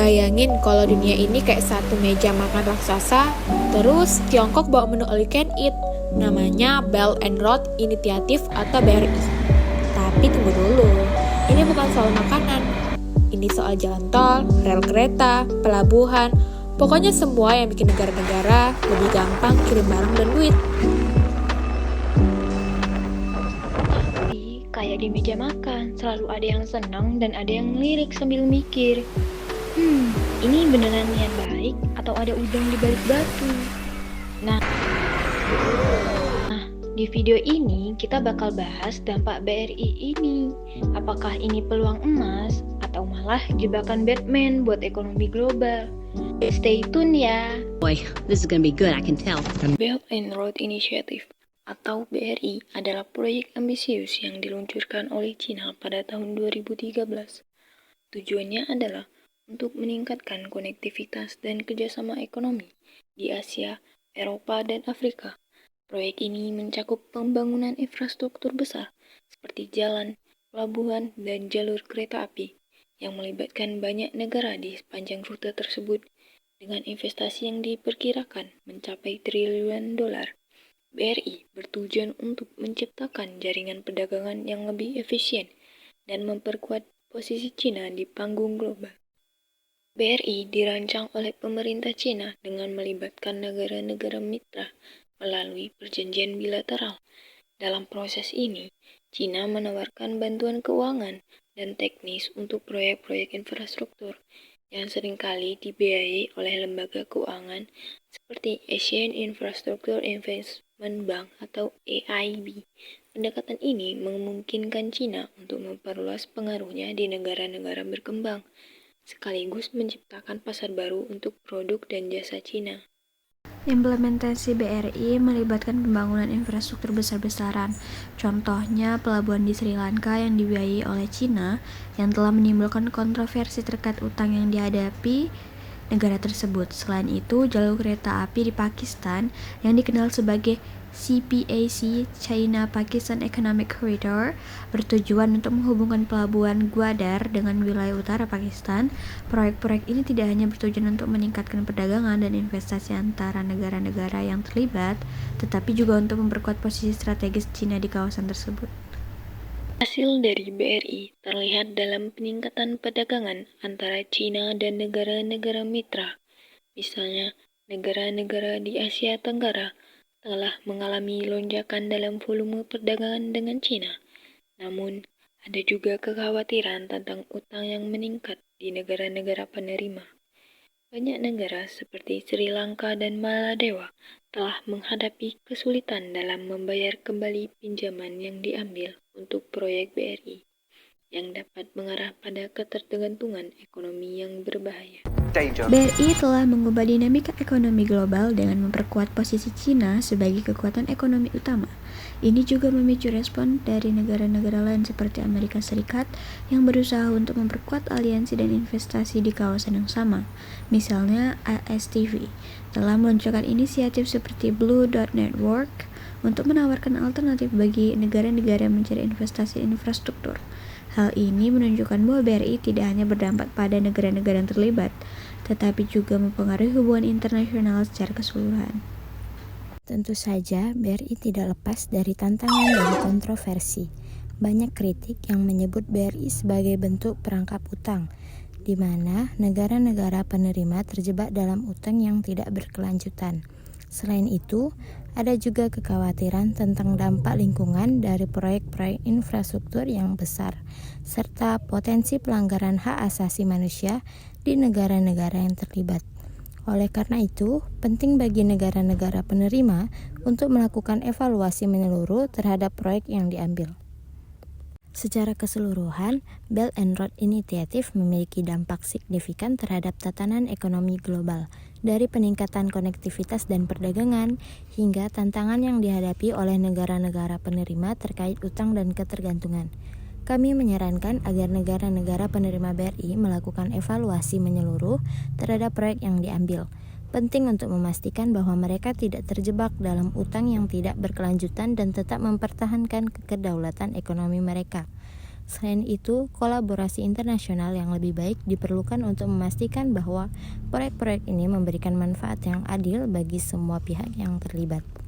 Bayangin kalau dunia ini kayak satu meja makan raksasa, terus Tiongkok bawa menu all you can eat, namanya Belt and Road Initiative atau BRI. Tapi tunggu dulu, ini bukan soal makanan. Ini soal jalan tol, rel kereta, pelabuhan, pokoknya semua yang bikin negara-negara lebih gampang kirim barang dan duit. Kayak di meja makan, selalu ada yang senang dan ada yang ngelirik sambil mikir. Ini beneran niat baik atau ada udang di balik batu? Nah, di video ini kita bakal bahas dampak BRI ini. Apakah ini peluang emas atau malah jebakan Batman buat ekonomi global? Stay tune ya. Boy, this is gonna be good, I can tell. Belt and Road Initiative atau BRI adalah proyek ambisius yang diluncurkan oleh Cina pada tahun 2013. Tujuannya adalah untuk meningkatkan konektivitas dan kerjasama ekonomi di Asia, Eropa, dan Afrika. Proyek ini mencakup pembangunan infrastruktur besar seperti jalan, pelabuhan, dan jalur kereta api yang melibatkan banyak negara di sepanjang rute tersebut dengan investasi yang diperkirakan mencapai triliunan dolar. BRI bertujuan untuk menciptakan jaringan perdagangan yang lebih efisien dan memperkuat posisi Cina di panggung global. BRI dirancang oleh pemerintah Cina dengan melibatkan negara-negara mitra melalui perjanjian bilateral. Dalam proses ini, Cina menawarkan bantuan keuangan dan teknis untuk proyek-proyek infrastruktur yang seringkali dibiayai oleh lembaga keuangan seperti Asian Infrastructure Investment Bank atau AIB. Pendekatan ini memungkinkan Cina untuk memperluas pengaruhnya di negara-negara berkembang, sekaligus menciptakan pasar baru untuk produk dan jasa Cina. Implementasi BRI melibatkan pembangunan infrastruktur besar-besaran. Contohnya pelabuhan di Sri Lanka yang dibiayai oleh Cina yang telah menimbulkan kontroversi terkait utang yang dihadapi negara tersebut. Selain itu, jalur kereta api di Pakistan yang dikenal sebagai CPAC China-Pakistan Economic Corridor bertujuan untuk menghubungkan pelabuhan Gwadar dengan wilayah utara Pakistan. Proyek-proyek ini tidak hanya bertujuan untuk meningkatkan perdagangan dan investasi antara negara-negara yang terlibat, tetapi juga untuk memperkuat posisi strategis Cina di kawasan tersebut. Hasil dari BRI terlihat dalam peningkatan perdagangan antara Cina dan negara-negara mitra. Misalnya, negara-negara di Asia Tenggara telah mengalami lonjakan dalam volume perdagangan dengan Cina. Namun, ada juga kekhawatiran tentang utang yang meningkat di negara-negara penerima. Banyak negara seperti Sri Lanka dan Maladewa telah menghadapi kesulitan dalam membayar kembali pinjaman yang diambil untuk proyek BRI, yang dapat mengarah pada ketergantungan ekonomi yang berbahaya. BRI telah mengubah dinamika ekonomi global dengan memperkuat posisi Cina sebagai kekuatan ekonomi utama. Ini juga memicu respon dari negara-negara lain seperti Amerika Serikat yang berusaha untuk memperkuat aliansi dan investasi di kawasan yang sama. Misalnya, ASTV telah meluncurkan inisiatif seperti Blue Dot Network untuk menawarkan alternatif bagi negara-negara mencari investasi infrastruktur. Hal ini menunjukkan bahwa BRI tidak hanya berdampak pada negara-negara yang terlibat, tetapi juga mempengaruhi hubungan internasional secara keseluruhan. Tentu saja, BRI tidak lepas dari tantangan dan kontroversi. Banyak kritik yang menyebut BRI sebagai bentuk perangkap utang, di mana negara-negara penerima terjebak dalam utang yang tidak berkelanjutan. Selain itu, ada juga kekhawatiran tentang dampak lingkungan dari proyek-proyek infrastruktur yang besar, serta potensi pelanggaran hak asasi manusia di negara-negara yang terlibat. Oleh karena itu, penting bagi negara-negara penerima untuk melakukan evaluasi menyeluruh terhadap proyek yang diambil. Secara keseluruhan, Belt and Road Initiative memiliki dampak signifikan terhadap tatanan ekonomi global, dari peningkatan konektivitas dan perdagangan hingga tantangan yang dihadapi oleh negara-negara penerima terkait utang dan ketergantungan. Kami menyarankan agar negara-negara penerima BRI melakukan evaluasi menyeluruh terhadap proyek yang diambil. Penting untuk memastikan bahwa mereka tidak terjebak dalam utang yang tidak berkelanjutan dan tetap mempertahankan kedaulatan ekonomi mereka. Selain itu, kolaborasi internasional yang lebih baik diperlukan untuk memastikan bahwa proyek-proyek ini memberikan manfaat yang adil bagi semua pihak yang terlibat.